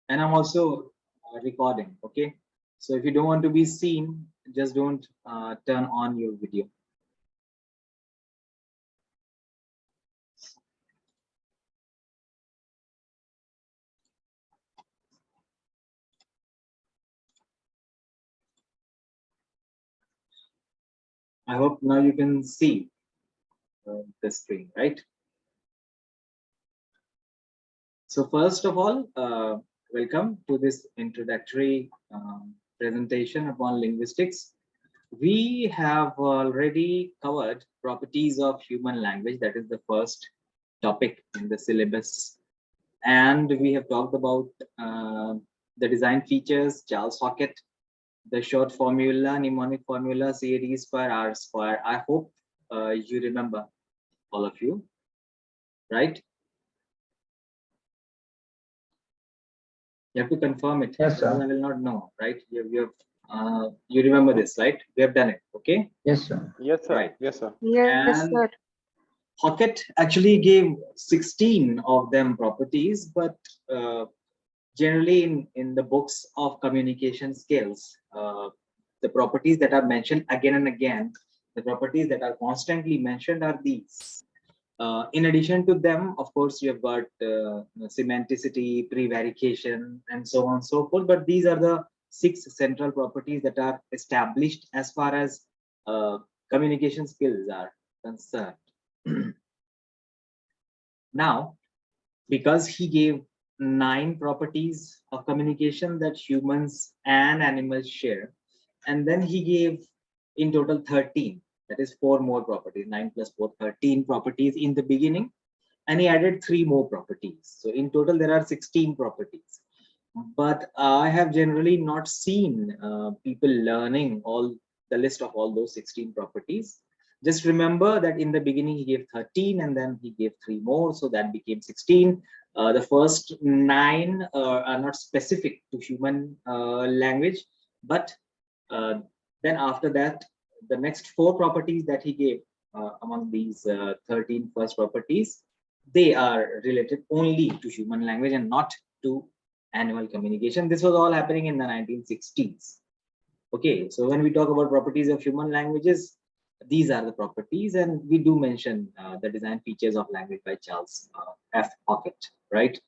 and I'm also recording. Okay, so if you don't want to be seen, just don't turn on your video. I hope now you can see the screen, right? So first of all, welcome to this introductory presentation upon linguistics. We have already covered properties of human language. That is the first topic in the syllabus. And we have talked about the design features, Charles Hockett, the short formula, mnemonic formula, CAD square, R square. I hope you remember, all of you, right? You have to confirm it. Yes, sir. I will not know, right? You remember this, right? We have done it, okay? Yes, sir. Yes, sir. Right. Yes, sir. Yes, And sir. Hockett actually gave 16 of them properties, but generally in the books of communication skills, the properties that are mentioned again and again, the properties that are constantly mentioned are these. In addition to them, of course, you have got semanticity, prevarication, and so on and so forth. But these are the 6 central properties that are established as far as communication skills are concerned. Now, because he gave 9 properties of communication that humans and animals share, and then he gave in total 13, that is 4 more properties, 9 plus 4, 13 properties in the beginning, and he added 3 more properties. So in total there are 16 properties. But I have generally not seen people learning all the list of all those 16 properties. Just remember that in the beginning he gave 13 and then he gave 3 more, so that became 16. The first 9 are not specific to human language, but then after that, the next 4 properties that he gave among these 13 first properties, they are related only to human language and not to animal communication. This was all happening in the 1960s. Okay, so when we talk about properties of human languages, these are the properties, and we do mention the design features of language by Charles F. Hockett, right?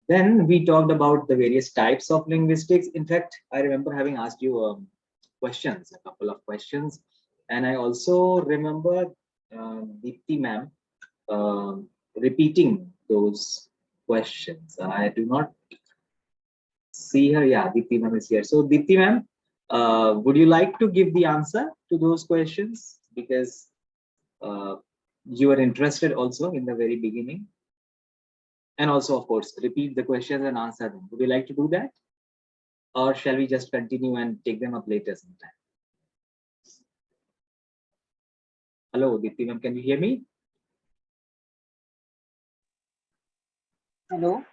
Then we talked about the various types of linguistics. In fact, I remember having asked you questions, a couple of questions, and I also remember Deepti ma'am repeating those questions. I do not see her. Yeah, Deepti ma'am is here. So Deepti ma'am, would you like to give the answer to those questions? Because you were interested also in the very beginning. And also, of course, repeat the questions and answer them. Would you like to do that? Or shall we just continue and take them up later sometime? Hello, Deepti ma'am, can you hear me? Hello.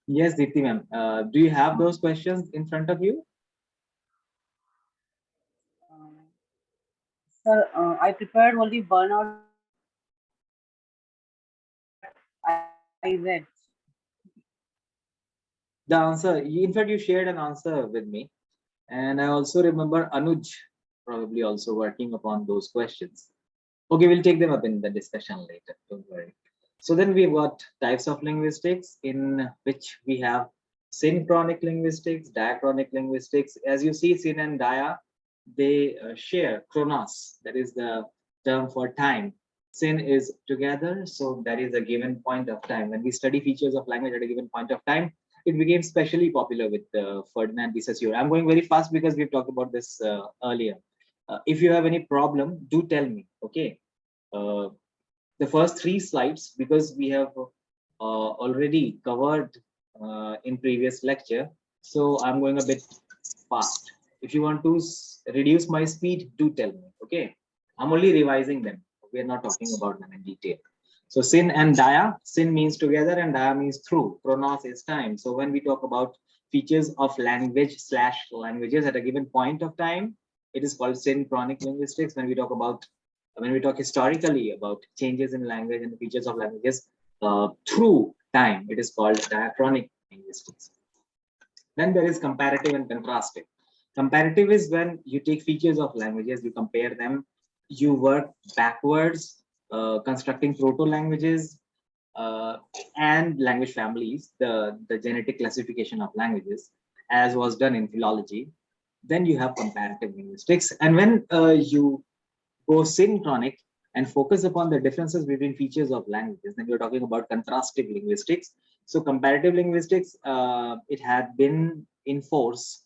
Yes, Deepti ma'am. Do you have those questions in front of you? Sir, I prepared only burnout. I read. The answer, in fact, you shared an answer with me. And I also remember Anuj probably also working upon those questions. Okay, we'll take them up in the discussion later. Don't worry. So then we've got types of linguistics in which we have synchronic linguistics, diachronic linguistics. As you see, syn and dia, they share chronos. That is the term for time. Syn is together, so that is a given point of time. When we study features of language at a given point of time, it became specially popular with Ferdinand de Saussure. I'm going very fast because we've talked about this earlier. If you have any problem, do tell me, okay? The first 3 slides, because we have already covered in previous lecture, so I'm going a bit fast. If you want to reduce my speed, do tell me, okay? I'm only revising them. We're not talking about them in detail. So syn and dia, syn means together and dia means through. Chronos is time. So when we talk about features of language / languages at a given point of time, it is called synchronic linguistics. When we talk historically about changes in language and the features of languages through time, it is called diachronic linguistics. Then there is comparative and contrastive. Comparative is when you take features of languages, you compare them, you work backwards, constructing proto-languages and language families, the genetic classification of languages, as was done in philology. Then you have comparative linguistics. And when you go synchronic and focus upon the differences between features of languages, then you're talking about contrastive linguistics. So comparative linguistics, it had been in force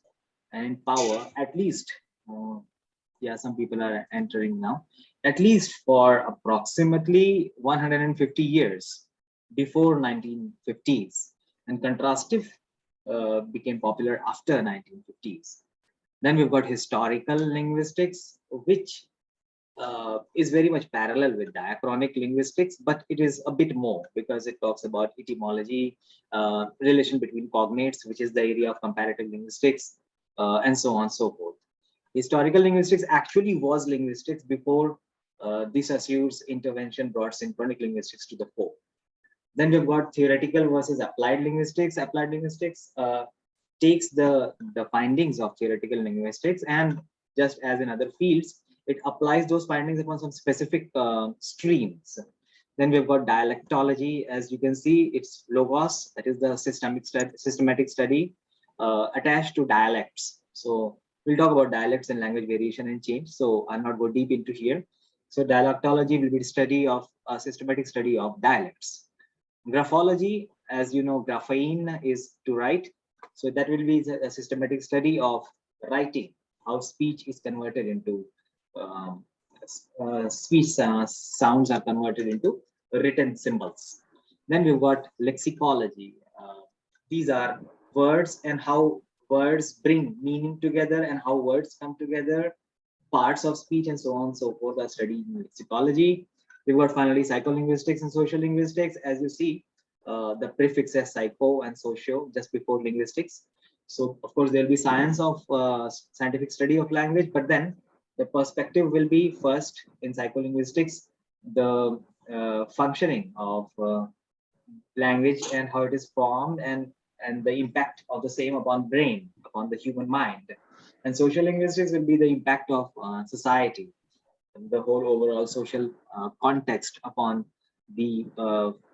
and in power at least, yeah, some people are entering now, at least for approximately 150 years before 1950s. And contrastive became popular after 1950s. Then we've got historical linguistics, which is very much parallel with diachronic linguistics, but it is a bit more because it talks about etymology, relation between cognates, which is the area of comparative linguistics, and so on and so forth. Historical linguistics actually was linguistics before this Saussures intervention brought synchronic linguistics to the fore. Then we've got theoretical versus applied linguistics. Applied linguistics takes the findings of theoretical linguistics, and just as in other fields, it applies those findings upon some specific streams. Then we've got dialectology. As you can see, it's logos, that is the systematic study attached to dialects. So we'll talk about dialects and language variation and change. So I'll not go deep into here. So dialectology will be the study of a systematic study of dialects. Graphology, as you know, graphene is to write. So that will be a systematic study of writing, how speech is converted into speech sounds are converted into written symbols. Then we've got lexicology. These are words and how words bring meaning together and how words come together, parts of speech and so on and so forth are studied in lexicology. We've got finally psycholinguistics and social linguistics. As you see, the prefixes psycho and socio just before linguistics. So of course there'll be science of scientific study of language, but then the perspective will be first in psycholinguistics, the functioning of language and how it is formed and the impact of the same upon brain, upon the human mind. And social linguistics will be the impact of society, the whole overall social context upon the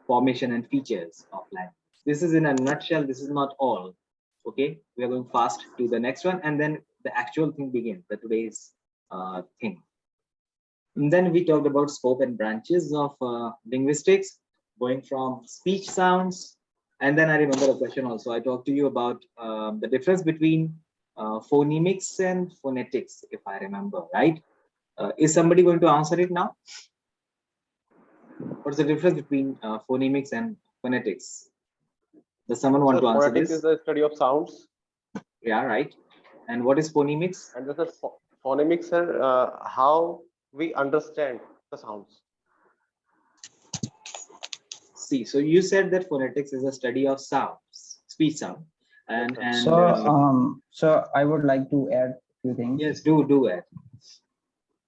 formation and features of language. This is in a nutshell. This is not all. Okay, we are going fast to the next one, and then the actual thing begins, the today's thing. And then we talked about scope and branches of linguistics, going from speech sounds. And then I remember a question also. I talked to you about the difference between phonemics and phonetics, if I remember, right? Is somebody going to answer it now? What's the difference between phonemics and phonetics? Does someone want to answer phonetics this? is the study of sounds. Yeah, right. And what is phonemics? And this is phonemics are how we understand the sounds. See, so you said that phonetics is a study of sounds, speech sound, and So I would like to add a few things. yes, do it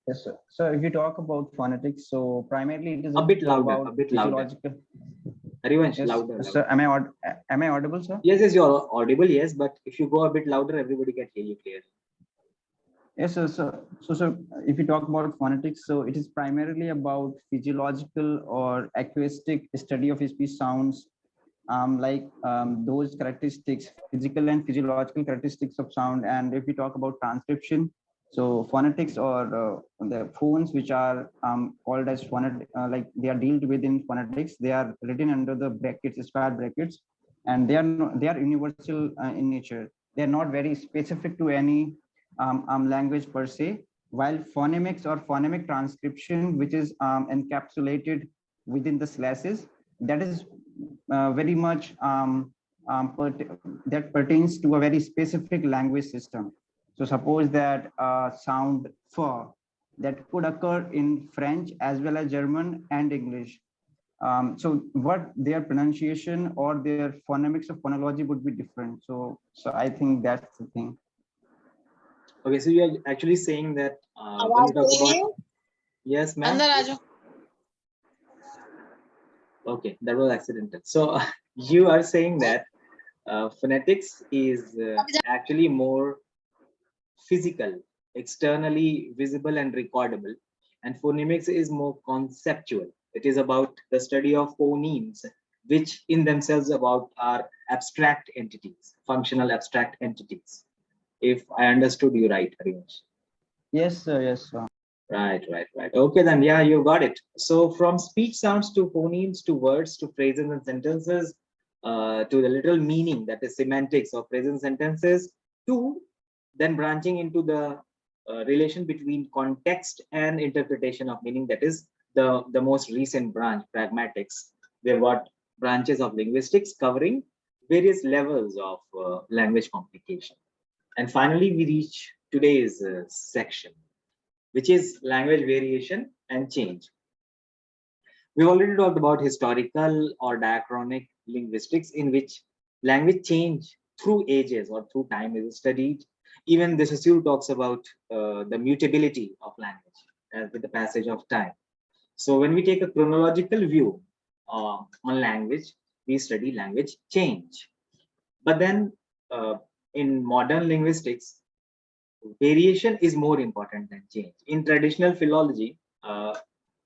Yes, sir. So if you talk about phonetics, so primarily it is a bit louder, about a bit louder. physiological. Harivansh, Yes, louder, sir. louder. Am I audible, sir? Yes, you're audible. Yes, but if you go a bit louder, everybody can hear you clearly. Yes, sir. So if you talk about phonetics, so it is primarily about physiological or acoustic study of speech sounds, those characteristics, physical and physiological characteristics of sound. And if we talk about transcription, so phonetics or the phones which are called as phonetic, like they are dealt with in phonetics, they are written under the brackets, square brackets, and they are universal in nature. They are not very specific to any language per se, while phonemics or phonemic transcription, which is encapsulated within the slashes, that is very much that pertains to a very specific language system. So suppose that sound for that could occur in French as well as German and English. So what their pronunciation or their phonemics of phonology would be different. So I think that's the thing. Okay, so you're actually saying that when you talk about yes, ma'am. Okay, that was accidental. So you are saying that Phonetics is actually more physical, externally visible and recordable, and phonemics is more conceptual. It is about the study of phonemes, which in themselves about are abstract entities, functional abstract entities. If I understood you right, Harivansh. Yes, sir. Yes, sir. Right. Okay, then, yeah, you got it. So from speech sounds to phonemes to words to phrases and sentences, to the literal meaning, that is semantics of phrases and sentences, to then branching into the relation between context and interpretation of meaning, that is the most recent branch, pragmatics. We've got branches of linguistics covering various levels of language communication. And finally, we reach today's section, which is language variation and change. We've already talked about historical or diachronic linguistics, in which language change through ages or through time is studied. Even the Saussure talks about the mutability of language with the passage of time. So when we take a chronological view on language, we study language change. But then in modern linguistics, variation is more important than change. In traditional philology,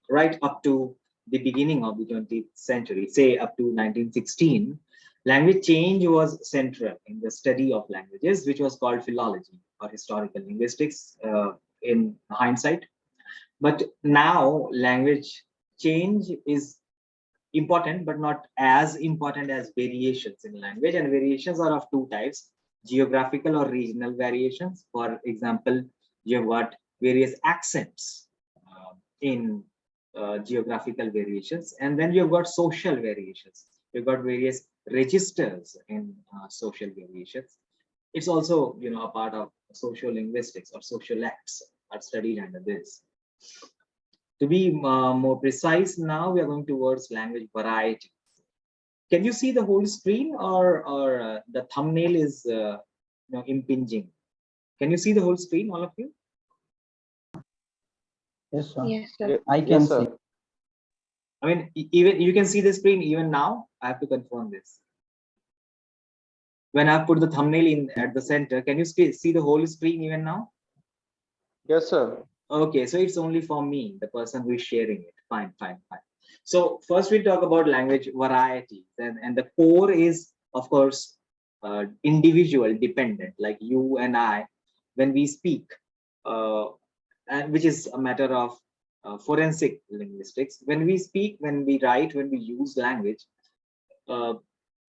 right up to the beginning of the 20th century, say up to 1916, language change was central in the study of languages, which was called philology or historical linguistics in hindsight. But now language change is important, but not as important as variations in language. And variations are of two types: geographical or regional variations. For example, you've got various accents in geographical variations, and then you've got social variations. You've got various registers in social variations. It's also, a part of social linguistics, or social acts are studied under this. To be more precise, now we are going towards language variety. Can you see the whole screen, or the thumbnail is impinging? Can you see the whole screen, all of you? Yes, sir. Yes, sir. I can Yes, see. sir. I mean, even you can see the screen even now. I have to confirm this. When I put the thumbnail in at the center, can you see the whole screen even now? Yes, sir. Okay, so it's only for me, the person who is sharing it. Fine. So first we'll talk about language variety, and the core is, of course, individual dependent, like you and I, when we speak, and which is a matter of forensic linguistics. When we speak, when we write, when we use language, uh,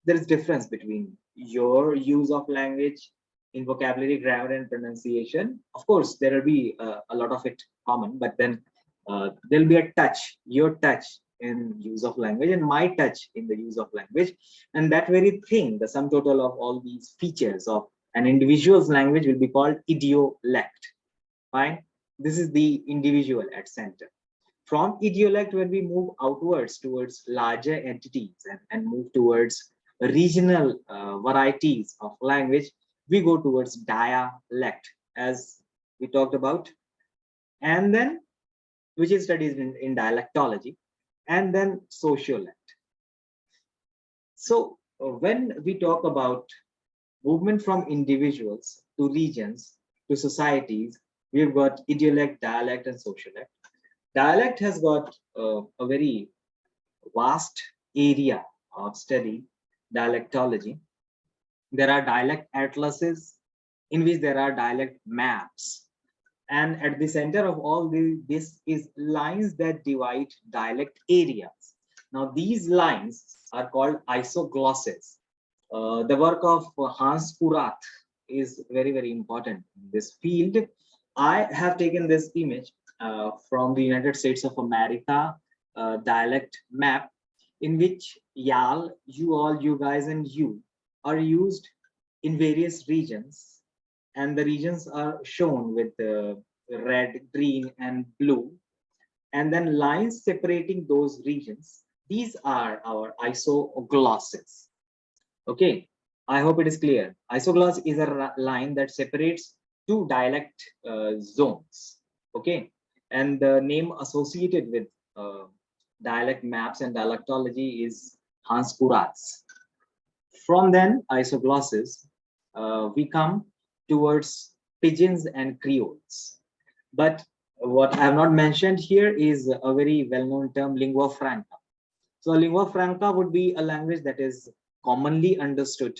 there is difference between your use of language in vocabulary, grammar, and pronunciation. Of course, there will be a lot of it common, but then there'll be a touch, your touch in use of language, and my touch in the use of language. And that very thing, the sum total of all these features of an individual's language, will be called idiolect. Fine. This is the individual at center. From idiolect, when we move outwards towards larger entities and move towards regional varieties of language, we go towards dialect, as we talked about, and then which is studied in dialectology, and then sociolect. So when we talk about movement from individuals to regions to societies, we've got idiolect, dialect, and sociolect. Dialect has got a very vast area of study, dialectology. There are dialect atlases in which there are dialect maps. And at the center of all this is lines that divide dialect areas. Now, these lines are called isoglosses. The work of Hans Kurath is very, very important in this field. I have taken this image from the United States of America dialect map, in which y'all, you all, you guys, and you are used in various regions, and the regions are shown with red, green, and blue, and then lines separating those regions. These are our isoglosses. Okay, I hope it is clear. Isogloss is a line that separates two dialect zones. Okay, and the name associated with dialect maps and dialectology is Hans Kurath's. From then isoglosses, we come towards pidgins and creoles. But what I have not mentioned here is a very well-known term, lingua franca. So lingua franca would be a language that is commonly understood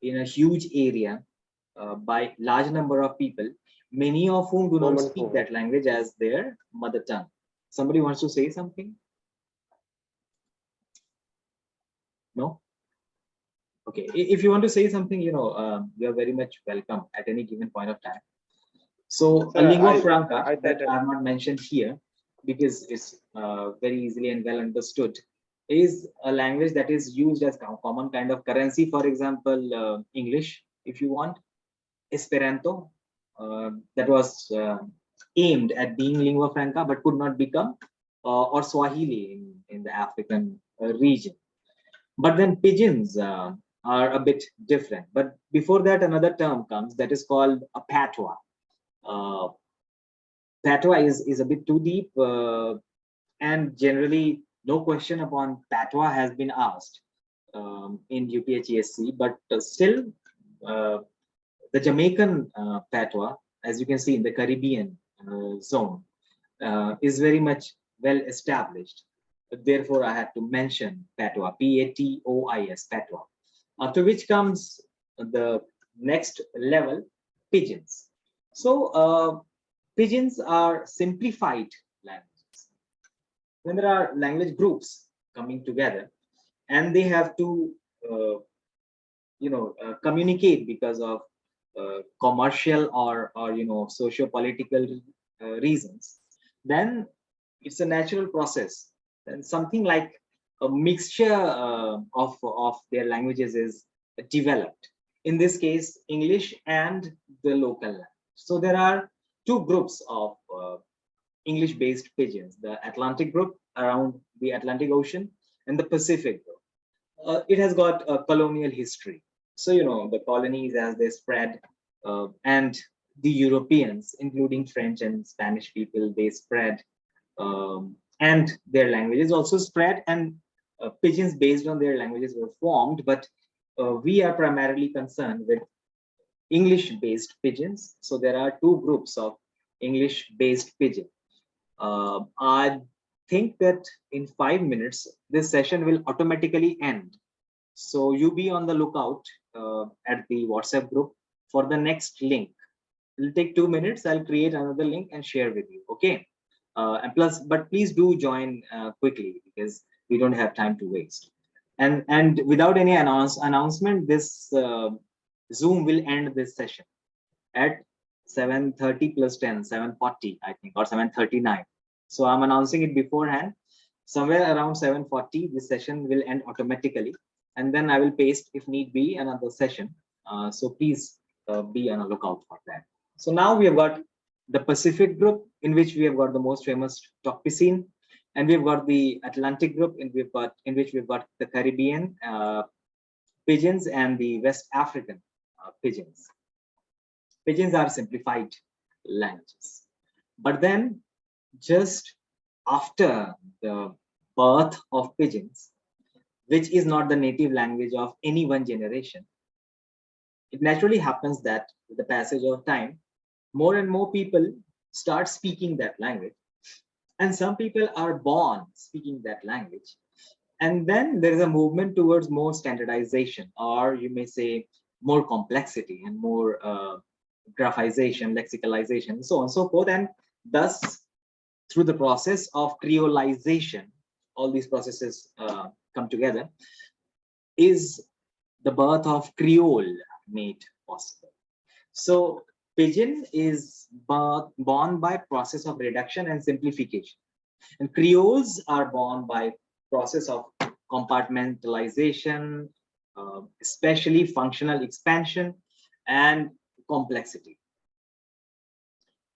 in a huge area by large number of people, many of whom do not speak that language as their mother tongue. Somebody wants to say something? No? Okay, if you want to say something, you are very much welcome at any given point of time. So a lingua franca that I have not mentioned here because it's very easily and well understood is a language that is used as common kind of currency. For example, English, if you want, Esperanto, that was aimed at being lingua franca but could not become, or Swahili in the African region. But then pidgins are a bit different. But before that, another term comes that is called a patois. Patois is a bit too deep, and generally no question upon patois has been asked in UPHESC, but still the Jamaican patois, as you can see in the Caribbean zone, is very much well established. Therefore, I had to mention patois, P-A-T-O-I-S, patois. After which comes the next level, pidgins. So pidgins are simplified languages. When there are language groups coming together and they have to communicate because of commercial or socio-political reasons, then it's a natural process. And something like a mixture of their languages is developed. In this case, English and the local language. So there are two groups of English-based pidgins: the Atlantic group around the Atlantic Ocean and the Pacific group. It has got a colonial history. So, the colonies as they spread, and the Europeans, including French and Spanish people, they spread, and their languages also spread, and pidgins based on their languages were formed. But we are primarily concerned with English-based pidgins. So there are two groups of English-based pidgin. I think that in 5 minutes, this session will automatically end. So you be on the lookout at the WhatsApp group for the next link. It'll take 2 minutes. I'll create another link and share with you. Okay. But please do join quickly because we don't have time to waste. And without any announcement, this Zoom will end this session at 7:30 plus 10, 7:40, I think, or 7:39. So I'm announcing it beforehand. Somewhere around 7:40, this session will end automatically. And then I will paste, if need be, another session. So please be on a lookout for that. So now we have got the Pacific group, in which we have got the most famous Tocpicene, and we've got the Atlantic group, in which we've got the Caribbean pidgins and the West African pidgins. Pidgins are simplified languages. But then, just after the birth of pidgins, which is not the native language of any one generation, it naturally happens that with the passage of time, more and more people start speaking that language. And some people are born speaking that language. And then there is a movement towards more standardization, or you may say more complexity and more graphization, lexicalization, and so on and so forth. And thus, through the process of creolization, all these processes come together, is the birth of Creole made possible. So pidgin is born by process of reduction and simplification, and creoles are born by process of compartmentalization, especially functional expansion and complexity.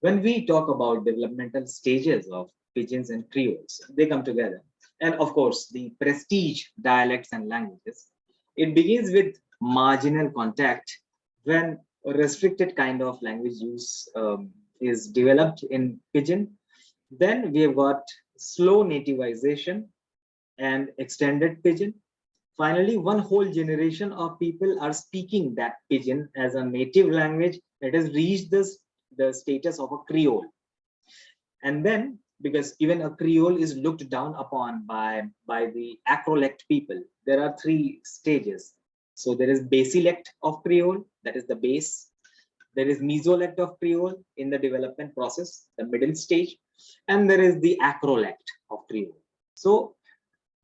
When we talk about developmental stages of pidgins and creoles, they come together. And of course, the prestige dialects and languages, it begins with marginal contact when a restricted kind of language use is developed in pidgin. Then we have got slow nativization and extended pidgin. Finally, one whole generation of people are speaking that pidgin as a native language that has reached the status of a Creole. And then, because even a Creole is looked down upon by the acrolect people, there are three stages. So there is basilect of Creole, that is the base. There is mesolect of Creole in the development process, the middle stage, and there is the acrolect of Creole. So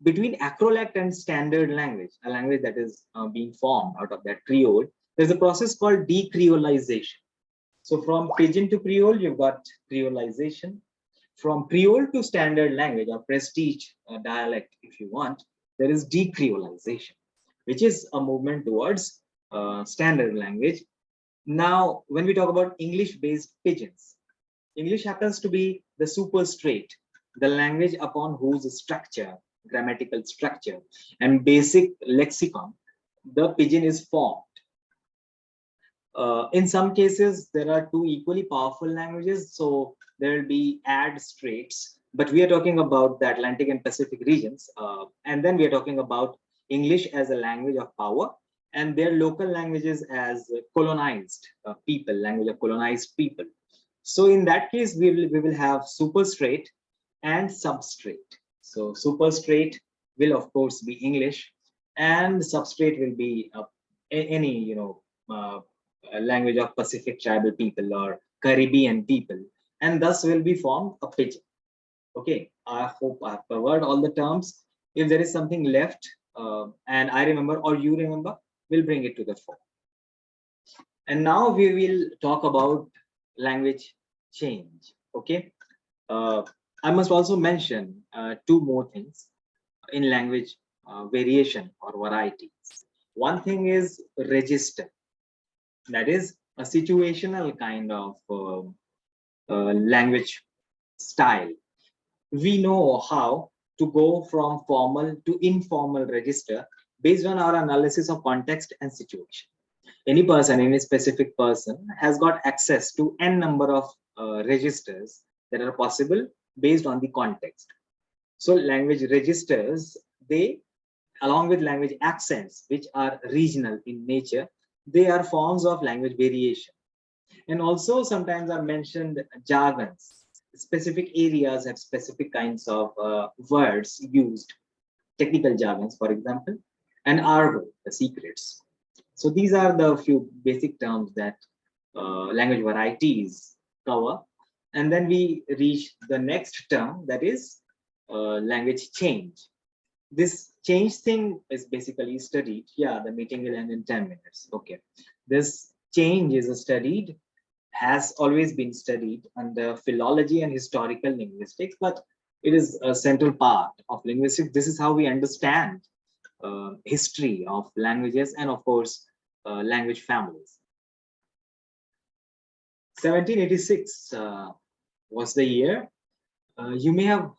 between acrolect and standard language, a language that is being formed out of that Creole, there's a process called decreolization. So from pidgin to Creole, you've got creolization. From Creole to standard language or prestige dialect, if you want, there is decreolization, which is a movement towards standard language. Now, when we talk about English-based pidgins, English happens to be the super straight, the language upon whose structure, grammatical structure, and basic lexicon, the pidgin is formed. In some cases, there are two equally powerful languages, so there will be add straights. But we are talking about the Atlantic and Pacific regions, and then we are talking about English as a language of power, and their local languages as colonized people, language of colonized people. So in that case, we will have super straight and substraight. So super straight will of course be English, and substraight will be any language of Pacific tribal people or Caribbean people, and thus will be formed a pidgin. Okay, I hope I've covered all the terms. If there is something left, and I remember or you remember, we'll bring it to the fore. And now we will talk about language change. Okay, I must also mention two more things in language variation or varieties. One thing is register. That is a situational kind of language style. We know how to go from formal to informal register based on our analysis of context and situation. Any person, any specific person has got access to n number of registers that are possible based on the context. So language registers, they, along with language accents, which are regional in nature, they are forms of language variation. And also sometimes are mentioned jargons. Specific areas have specific kinds of words used, technical jargons, for example, and argot, the secrets. So these are the few basic terms that language varieties cover. And then we reach the next term, that is language change. This change thing is basically studied. Yeah, the meeting will end in 10 minutes. Okay. This change is studied, has always been studied under philology and historical linguistics, but it is a central part of linguistics. This is how we understand history of languages and of course, language families. 1786 was the year. You may have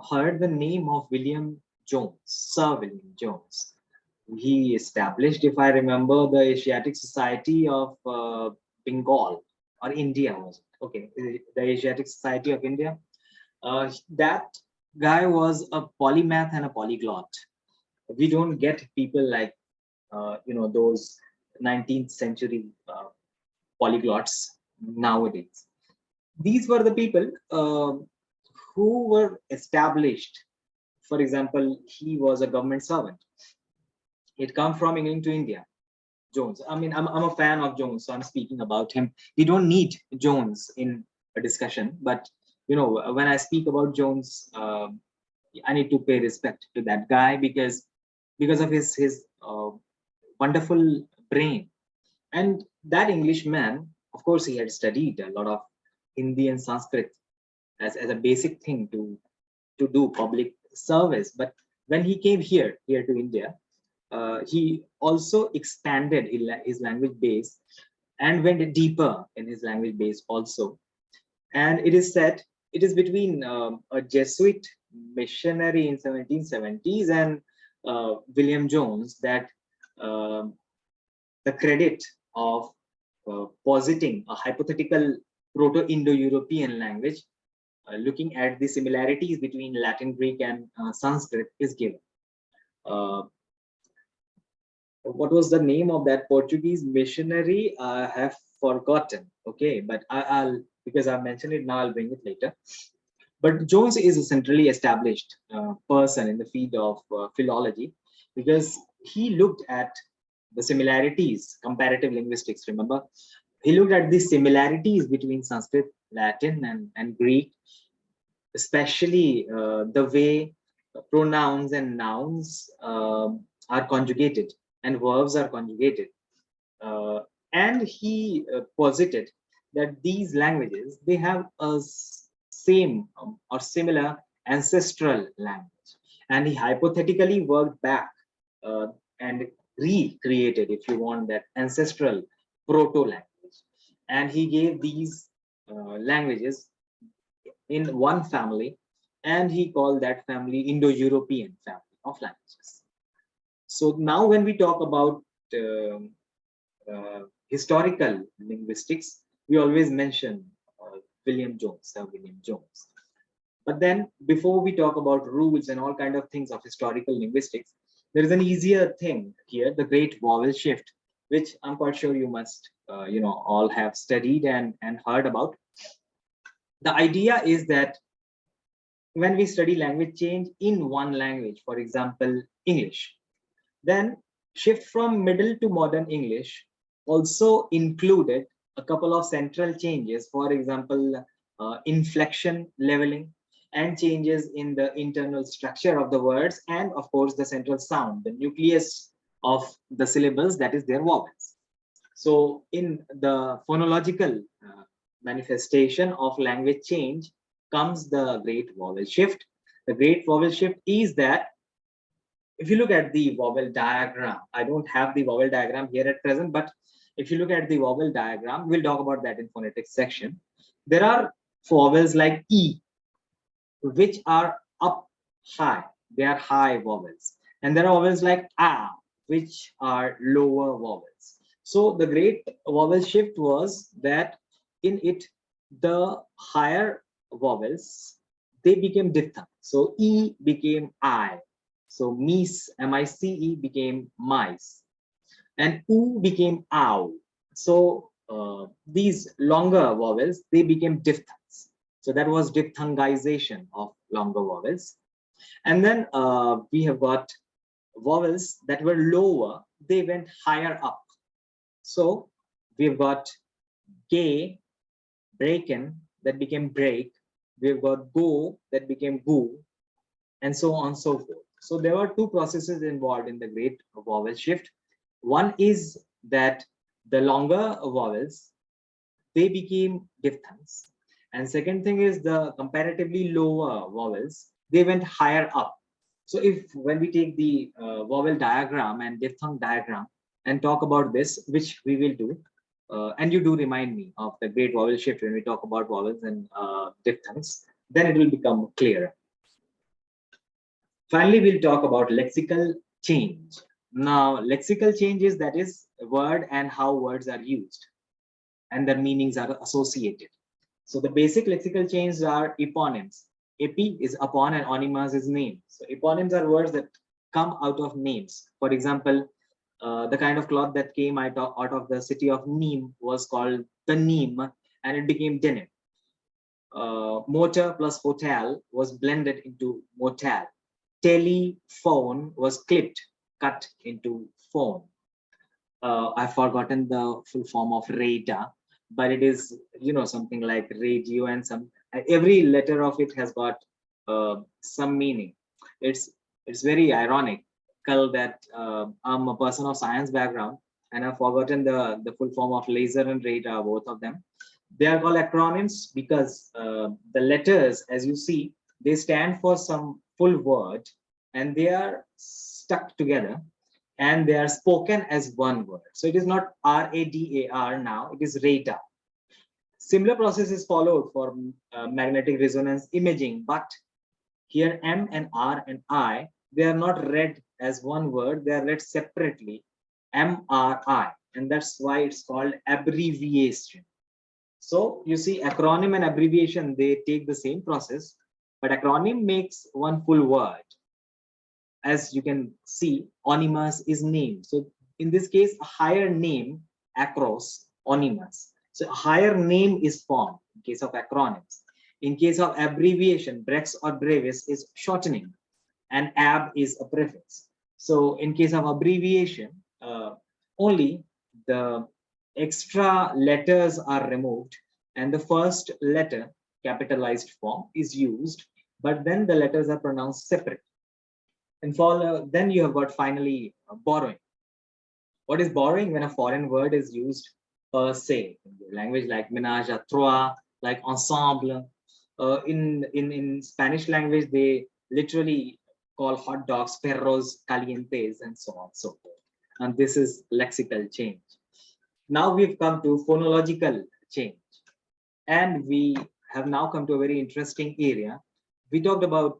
heard the name of William Jones, Sir William Jones. He established, if I remember, the Asiatic Society of Bengal or India was it? Okay, the Asiatic Society of India. That guy was a polymath and a polyglot. We don't get people like those 19th century polyglots nowadays. These were the people who were established. For example, he was a government servant. He'd come from England to India. Jones. I mean, I'm a fan of Jones, so I'm speaking about him. We don't need Jones in a discussion, but when I speak about Jones, I need to pay respect to that guy because of his wonderful brain. And that Englishman, of course, he had studied a lot of Hindi and Sanskrit as a basic thing to do public service. But when he came here to India, he also expanded his language base and went deeper in his language base also. And it is said it is between a Jesuit missionary in 1770s and William Jones that the credit of positing a hypothetical Proto-Indo-European language, looking at the similarities between Latin, Greek, and Sanskrit is given. what was the name of that Portuguese missionary? I have forgotten. Okay, but I'll, because I mentioned it now, I'll bring it later. But Jones is a centrally established person in the field of philology, because he looked at the similarities, comparative linguistics. Remember, he looked at the similarities between Sanskrit, Latin, and Greek, especially the way pronouns and nouns are conjugated and verbs are conjugated. And he posited that these languages, they have a same or similar ancestral language. And he hypothetically worked back uh, and recreated, if you want, that ancestral proto-language. And he gave these languages in one family, and he called that family Indo-European family of languages. So now when we talk about historical linguistics, we always mention William Jones, Sir William Jones. But then before we talk about rules and all kind of things of historical linguistics, there is an easier thing here, the great vowel shift, which I'm quite sure you must, all have studied and heard about. The idea is that when we study language change in one language, for example, English, then shift from Middle to Modern English also included a couple of central changes, for example, inflection leveling and changes in the internal structure of the words, and of course the central sound, the nucleus of the syllables, that is their vowels. So in the phonological manifestation of language change comes the great vowel shift. The great vowel shift is that if you look at the vowel diagram, I don't have the vowel diagram here at present, but if you look at the vowel diagram, we'll talk about that in phonetics section. There are vowels like E, which are up high, they are high vowels. And there are vowels like A, which are lower vowels. So the great vowel shift was that in it, the higher vowels, they became diphthong. So E became I. So mice, M-I-C-E became mice. And U became ow. So these longer vowels, they became diphthongs. So that was diphthongization of longer vowels. And then we have got vowels that were lower, they went higher up. So we've got gay, breaken, that became break. We've got go, that became goo, and so on and so forth. So there were two processes involved in the great vowel shift. One is that the longer vowels, they became diphthongs. And second thing is the comparatively lower vowels, they went higher up. So if when we take the vowel diagram and diphthong diagram and talk about this, which we will do, and you do remind me of the great vowel shift when we talk about vowels and diphthongs, then it will become clearer. Finally, we'll talk about lexical change. Now, lexical change is, that is, word and how words are used and their meanings are associated. So the basic lexical changes are eponyms. Epi is upon and onymas is name. So eponyms are words that come out of names. For example, the kind of cloth that came out of the city of Neem was called the Neem, and it became denim. Motor plus hotel was blended into motel. Telephone was cut into phone. I've forgotten the full form of radar, but it is, something like radio, and every letter of it has got some meaning. It's very ironic that I'm a person of science background and I've forgotten the full form of laser and radar, both of them. They are called acronyms because the letters, as you see, they stand for some full word and they are stuck together and they are spoken as one word. So it is not radar now, it is radar. Similar process is followed for magnetic resonance imaging, but here M and R and I, they are not read as one word, they are read separately, MRI, and that's why it's called abbreviation. So you see, acronym and abbreviation, they take the same process, but acronym makes one full word. As you can see, onymus is name. So in this case, a higher name across onymus. So a higher name is formed in case of acronyms. In case of abbreviation, brex or brevis is shortening, and ab is a prefix. So in case of abbreviation, only the extra letters are removed and the first letter, capitalized form, is used, but then the letters are pronounced separate. And then you have got finally borrowing. What is borrowing? When a foreign word is used per se in the language, like ménage à trois, like ensemble. In Spanish language, they literally call hot dogs perros calientes and so on and so forth. And this is lexical change. Now we've come to phonological change. And we have now come to a very interesting area. We talked about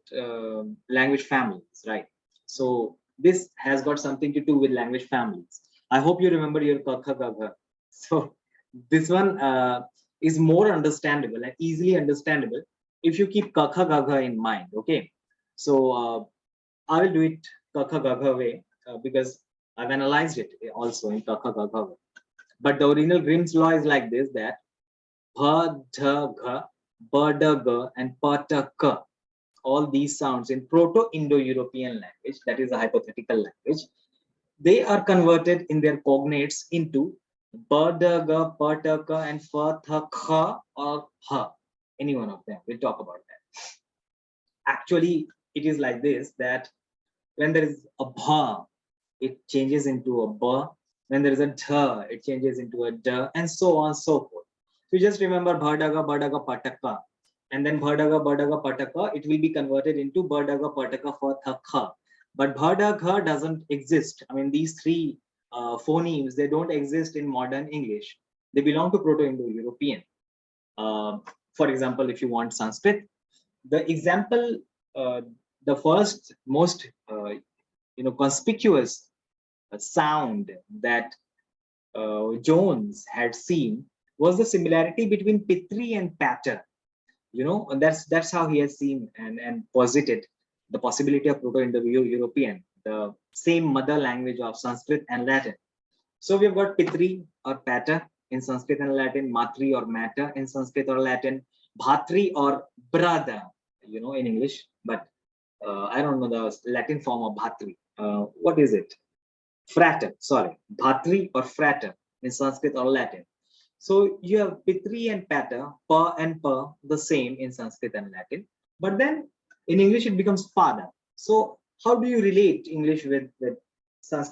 language families, right? So this has got something to do with language families. I hope you remember your Kakha Gagha. So this one is more understandable and easily understandable if you keep Kakha Gagha in mind, okay? So I will do it Kakha Gagha way because I've analyzed it also in Kakha Gagha way. But the original Grimm's law is like this, that bha, dha, gha, ba, da, ga, and pa, ta, ka. All these sounds in Proto-Indo-European language, that is a hypothetical language, they are converted in their cognates into ba, da, ga, pa, ta, ka, and fa, tha, kha, or ha. Any one of them. We'll talk about that. Actually, it is like this, that when there is a bha, it changes into a ba. When there is a dha, it changes into a da, and so on and so forth. So just remember bhadaga, badaga, pataka. And then bhadaga, badaga, pataka, it will be converted into badaga, pataka for thakha. But bhadaga doesn't exist. I mean, these three phonemes, they don't exist in modern English. They belong to Proto-Indo-European. For example, if you want Sanskrit, the example, the first most conspicuous sound that Jones had seen was the similarity between Pitri and Patter. And that's how he has seen and posited the possibility of Proto-Indo-European, the same mother language of Sanskrit and Latin. So we've got Pitri or Patter in Sanskrit and Latin, Matri or Matter in Sanskrit or Latin, Bhatri or Brother, in English, but I don't know the Latin form of Bhatri. What is it? Frater, sorry, Bhatri or frater in Sanskrit or Latin. So you have Pitri and Patter, Pa and Pa, the same in Sanskrit and Latin. But then in English, it becomes father. So how do you relate English with Sanskrit?